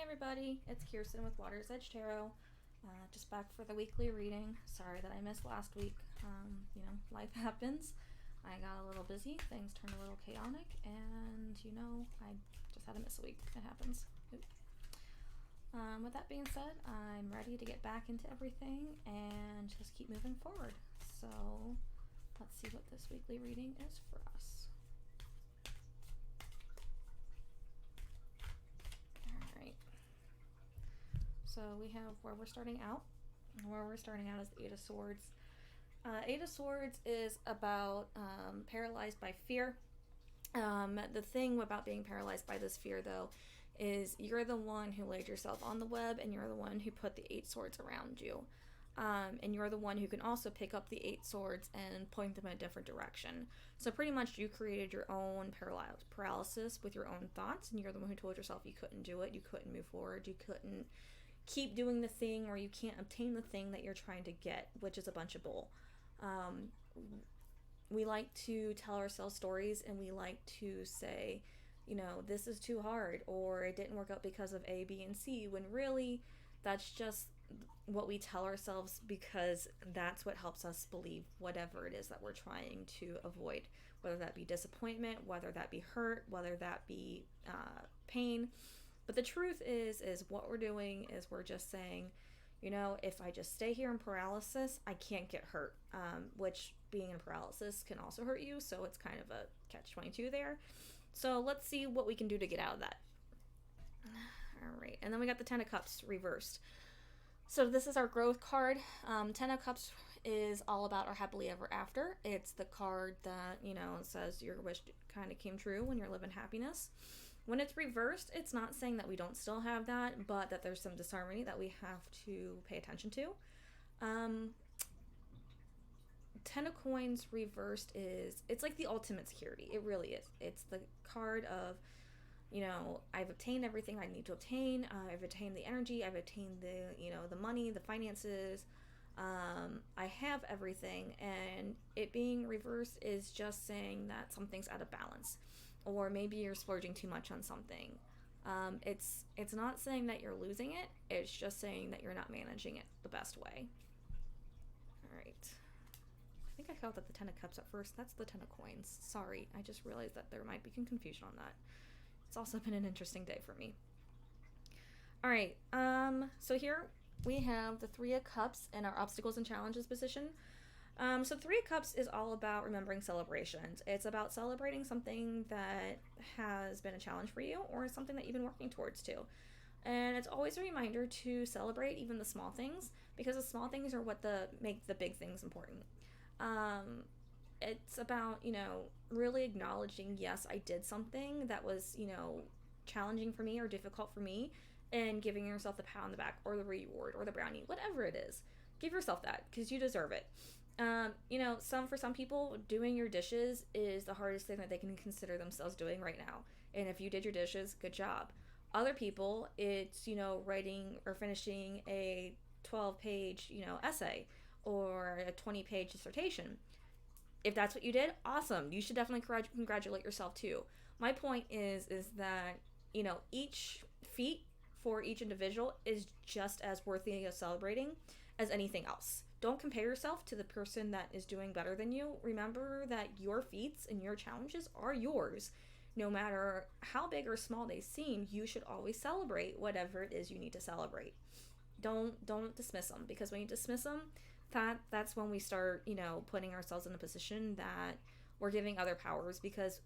Hey everybody, it's Kirsten with Water's Edge Tarot. Just back for the weekly reading. Sorry that I missed last week. Life happens. I got a little busy, things turned a little chaotic, and I just had to miss a week. It happens. With that being said, I'm ready to get back into everything and just keep moving forward. So let's see what this weekly reading is for us. Alright. So we have where we're starting out. Where we're starting out is the Eight of Swords. Eight of Swords is about paralyzed by fear. The thing about being paralyzed by this fear, though, is you're the one who laid yourself on the web, and you're the one who put the 8 swords around you. And you're the one who can also pick up the 8 swords and point them in a different direction. So pretty much you created your own paralysis with your own thoughts, and you're the one who told yourself you couldn't do it, you couldn't move forward, you couldn't keep doing the thing, or you can't obtain the thing that you're trying to get, which is a bunch of bull. We like to tell ourselves stories, and we like to say, this is too hard, or it didn't work out because of A, B, and C, when really that's just what we tell ourselves, because that's what helps us believe whatever it is that we're trying to avoid, whether that be disappointment, whether that be hurt, whether that be pain. But the truth is what we're doing is we're just saying, if I just stay here in paralysis, I can't get hurt, which being in paralysis can also hurt you, so it's kind of a catch-22 there. So let's see what we can do to get out of that. All right, and then we got the Ten of Cups reversed. So this is our growth card. Ten of Cups is all about our happily ever after. It's the card that, says your wish kind of came true when you're living happiness. When it's reversed, it's not saying that we don't still have that, but that there's some disharmony that we have to pay attention to. Ten of Coins reversed it's like the ultimate security. It really is. It's the card of, I've obtained everything I need to obtain. I've obtained the energy. I've obtained the, the money, the finances. I have everything, and it being reversed is just saying that something's out of balance, or maybe you're splurging too much on something. It's not saying that you're losing it. It's just saying that you're not managing it the best way. All right. I think I felt that the Ten of Cups at first. That's the Ten of Coins. Sorry, I just realized that there might be confusion on that. It's also been an interesting day for me. All right, so here we have the Three of Cups in our obstacles and challenges position. So Three of Cups is all about remembering celebrations. It's about celebrating something that has been a challenge for you, or something that you've been working towards too. And it's always a reminder to celebrate even the small things, because the small things are what make the big things important. It's about, really acknowledging, yes, I did something that was, challenging for me or difficult for me, and giving yourself the pat on the back, or the reward, or the brownie, whatever it is. Give yourself that, because you deserve it. For some people, doing your dishes is the hardest thing that they can consider themselves doing right now. And if you did your dishes, good job. Other people, it's, writing or finishing a 12-page, essay, or a 20-page dissertation. If that's what you did, awesome. You should definitely congratulate yourself too. My point is that, each feat for each individual is just as worthy of celebrating as anything else. Don't compare yourself to the person that is doing better than you. Remember that your feats and your challenges are yours. No matter how big or small they seem, you should always celebrate whatever it is you need to celebrate. Don't dismiss them, because when you dismiss them, that's when we start, putting ourselves in a position that we're giving other powers, because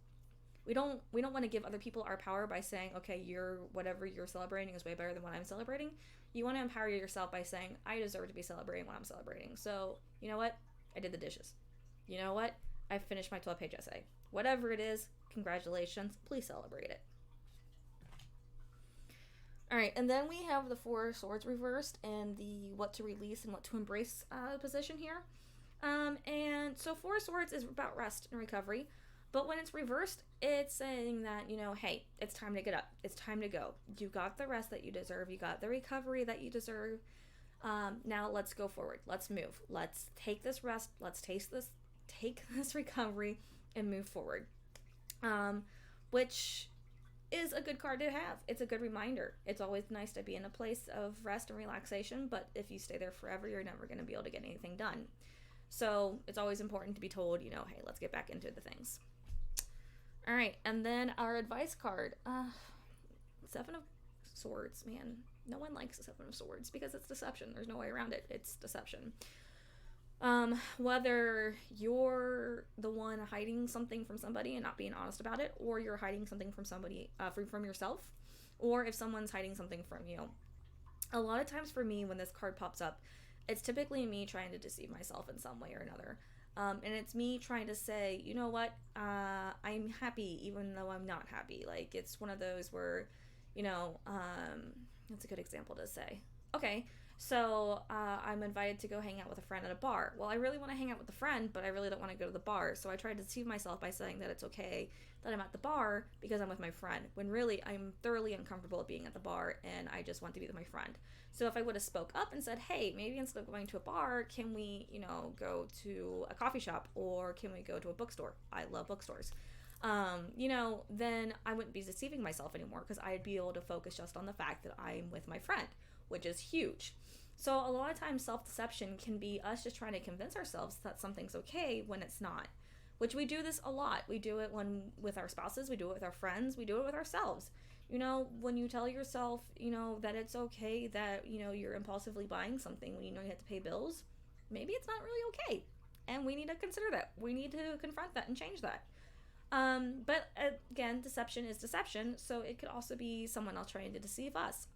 we don't want to give other people our power by saying, okay, whatever you're celebrating is way better than what I'm celebrating. You want to empower yourself by saying, I deserve to be celebrating what I'm celebrating. So, you know what? I did the dishes. You know what? I finished my 12-page essay. Whatever it is, congratulations. Please celebrate it. All right, and then we have the Four of Swords reversed, and the what to release and what to embrace position here. And so Four of Swords is about rest and recovery. But when it's reversed, it's saying that, hey, it's time to get up. It's time to go. You got the rest that you deserve. You got the recovery that you deserve. Now let's go forward. Let's move. Let's take this rest. Let's take this recovery and move forward. Which is a good card to have. It's a good reminder. It's always nice to be in a place of rest and relaxation, but if you stay there forever, you're never going to be able to get anything done. So it's always important to be told, you know, hey, let's get back into the things. All right, and then our advice card. Seven of Swords, man. No one likes the Seven of Swords because it's deception. There's no way around it. It's deception. Whether you're the one hiding something from somebody and not being honest about it, or you're hiding something from somebody, from yourself, or if someone's hiding something from you. A lot of times for me, when this card pops up, it's typically me trying to deceive myself in some way or another. And it's me trying to say, you know what, I'm happy even though I'm not happy. Like, it's one of those where, you know, that's a good example to say. Okay, so I'm invited to go hang out with a friend at a bar. Well, I really want to hang out with a friend, but I really don't want to go to the bar. So I try to deceive myself by saying that it's okay that I'm at the bar because I'm with my friend, when really I'm thoroughly uncomfortable being at the bar and I just want to be with my friend. So if I would have spoke up and said, hey, maybe instead of going to a bar, can we, you know, go to a coffee shop, or can we go to a bookstore? I love bookstores. You know, then I wouldn't be deceiving myself anymore because I'd be able to focus just on the fact that I'm with my friend, which is huge. So a lot of times self-deception can be us just trying to convince ourselves that something's okay when it's not, which we do this a lot. We do it with our spouses, we do it with our friends, we do it with ourselves. You know, when you tell yourself, you know, that it's okay that, you know, you're impulsively buying something when you know you have to pay bills, maybe it's not really okay. And we need to consider that. We need to confront that and change that. But again, deception is deception, so it could also be someone else trying to deceive us,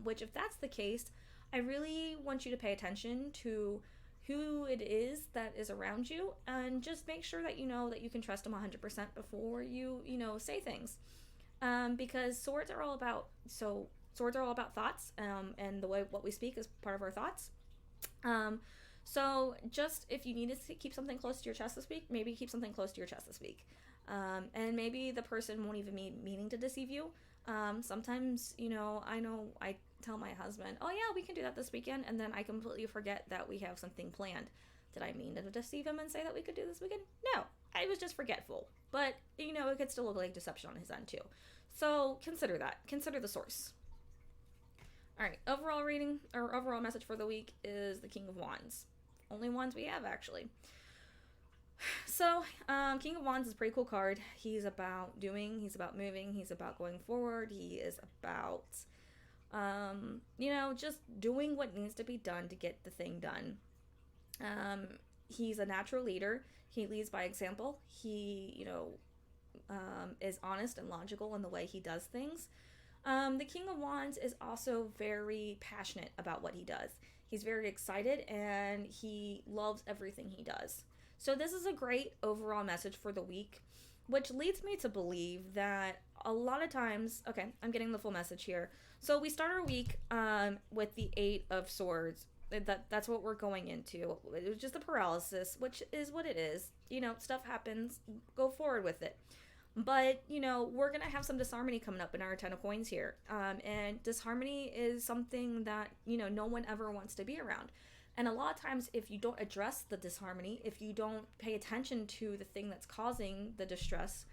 which if that's the case, I really want you to pay attention to who it is that is around you, and just make sure that you know that you can trust them 100% before you say things, because swords are all about thoughts, and the way what we speak is part of our thoughts. So just if you need to keep something close to your chest this week, maybe keep something close to your chest this week. And maybe the person won't even be meaning to deceive you. Sometimes, you know I tell my husband, oh yeah, we can do that this weekend, and then I completely forget that we have something planned. Did I mean to deceive him and say that we could do this weekend? No, I was just forgetful. But, you know, it could still look like deception on his end too. So consider that. Consider the source. All right, overall reading, or overall message for the week is the King of Wands. Only wands we have, actually. So, King of Wands is a pretty cool card. He's about doing, he's about moving, he's about going forward, he is about, just doing what needs to be done to get the thing done. He's a natural leader. He leads by example. He, is honest and logical in the way he does things. The King of Wands is also very passionate about what he does. He's very excited and he loves everything he does. So this is a great overall message for the week, which leads me to believe that a lot of times, okay, I'm getting the full message here. So we start our week with the 8 of Swords. That's what we're going into. It was just a paralysis, which is what it is. You know, stuff happens. Go forward with it. But, we're going to have some disharmony coming up in our 10 of Coins here. And disharmony is something that, no one ever wants to be around. And a lot of times, if you don't address the disharmony, if you don't pay attention to the thing that's causing the distress,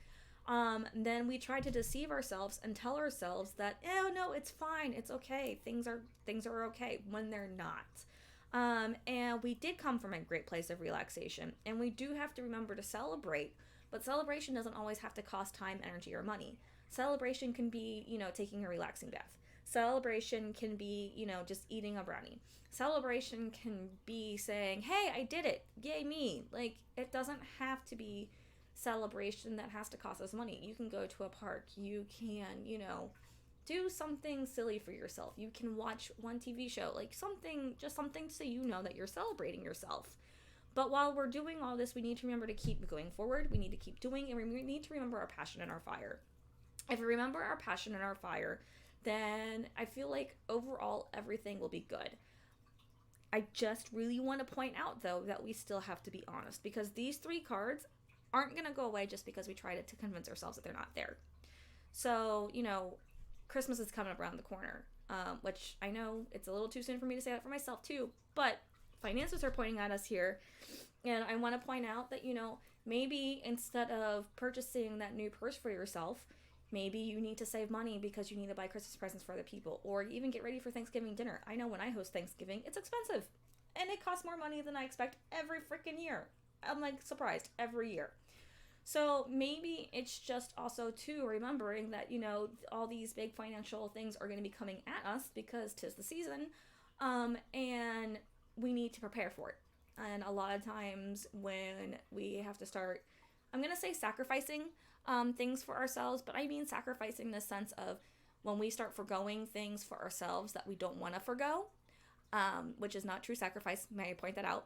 then we try to deceive ourselves and tell ourselves that, oh, no, it's fine, it's okay, things are okay, when they're not. And we did come from a great place of relaxation, and we do have to remember to celebrate, but celebration doesn't always have to cost time, energy, or money. Celebration can be, taking a relaxing bath. Celebration can be, just eating a brownie. Celebration can be saying, hey, I did it, yay me. Like, it doesn't have to be celebration that has to cost us money. You can go to a park, you can, do something silly for yourself. You can watch one TV show, like something so that you're celebrating yourself. But while we're doing all this, we need to remember to keep going forward. We need to keep doing, and we need to remember our passion and our fire. If we remember our passion and our fire, then I feel like overall everything will be good. I just really want to point out, though, that we still have to be honest, because these 3 cards aren't going to go away just because we try to convince ourselves that they're not there. So, Christmas is coming up around the corner, which I know it's a little too soon for me to say that for myself too, but finances are pointing at us here, and I want to point out that, maybe instead of purchasing that new purse for yourself, Maybe you need to save money because you need to buy Christmas presents for other people, or even get ready for Thanksgiving dinner. I know when I host Thanksgiving, it's expensive, and it costs more money than I expect every freaking year. I'm like surprised every year. So maybe it's just also too remembering that, all these big financial things are going to be coming at us because 'tis the season, and we need to prepare for it. And a lot of times when we have to start, I'm going to say sacrificing things for ourselves, but I mean sacrificing in the sense of when we start foregoing things for ourselves that we don't want to forego, which is not true sacrifice. May I point that out?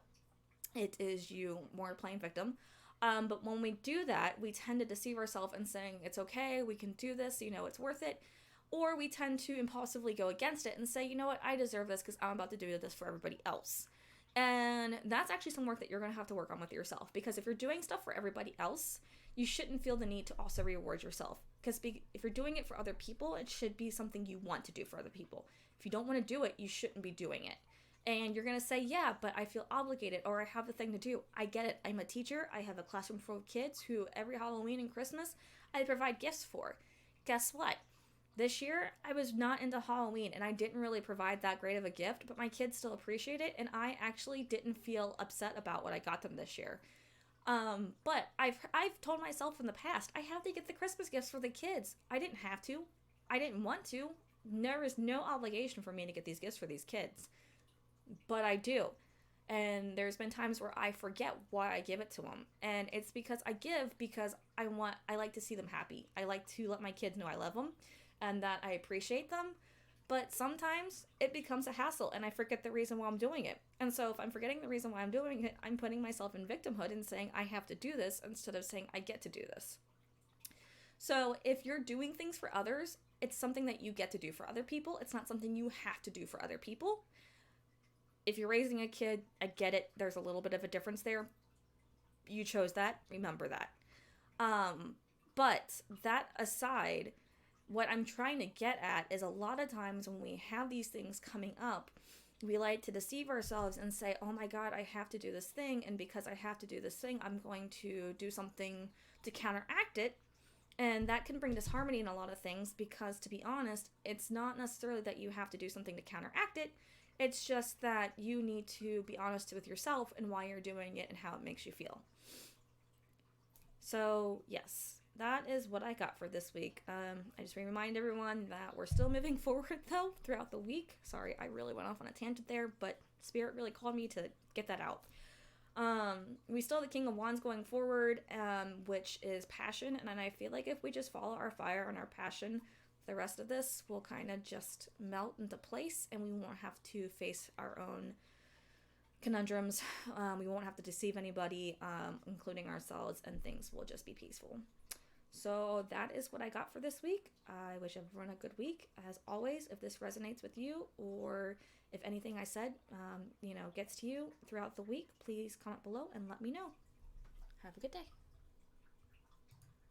It is you more playing victim. But when we do that, we tend to deceive ourselves and saying, it's okay, we can do this, it's worth it. Or we tend to impulsively go against it and say, you know what, I deserve this because I'm about to do this for everybody else. And that's actually some work that you're going to have to work on with yourself. Because if you're doing stuff for everybody else, you shouldn't feel the need to also reward yourself. Because if you're doing it for other people, it should be something you want to do for other people. If you don't want to do it, you shouldn't be doing it. And you're going to say, yeah, but I feel obligated, or I have the thing to do. I get it. I'm a teacher. I have a classroom full of kids who every Halloween and Christmas I provide gifts for. Guess what? This year, I was not into Halloween, and I didn't really provide that great of a gift, but my kids still appreciate it, and I actually didn't feel upset about what I got them this year. But I've told myself in the past, I have to get the Christmas gifts for the kids. I didn't have to. I didn't want to. There is no obligation for me to get these gifts for these kids. But I do. And there's been times where I forget why I give it to them. And it's because I give because I like to see them happy. I like to let my kids know I love them and that I appreciate them. But sometimes it becomes a hassle and I forget the reason why I'm doing it. And so if I'm forgetting the reason why I'm doing it, I'm putting myself in victimhood and saying I have to do this instead of saying I get to do this. So if you're doing things for others, it's something that you get to do for other people. It's not something you have to do for other people. If you're raising a kid, I get it. There's a little bit of a difference there. You chose that. Remember that. But that aside, what I'm trying to get at is a lot of times when we have these things coming up, we like to deceive ourselves and say, oh my God, I have to do this thing. And because I have to do this thing, I'm going to do something to counteract it. And that can bring disharmony in a lot of things because, to be honest, it's not necessarily that you have to do something to counteract it. It's just that you need to be honest with yourself and why you're doing it and how it makes you feel. So, yes, that is what I got for this week. I just remind everyone that we're still moving forward, though, throughout the week. Sorry, I really went off on a tangent there, but Spirit really called me to get that out. We still have the King of Wands going forward, which is passion, and I feel like if we just follow our fire and our passion, the rest of this will kind of just melt into place and we won't have to face our own conundrums. We won't have to deceive anybody, including ourselves, and things will just be peaceful. So that is what I got for this week. I wish everyone a good week. As always, if this resonates with you or if anything I said, gets to you throughout the week, please comment below and let me know. Have a good day.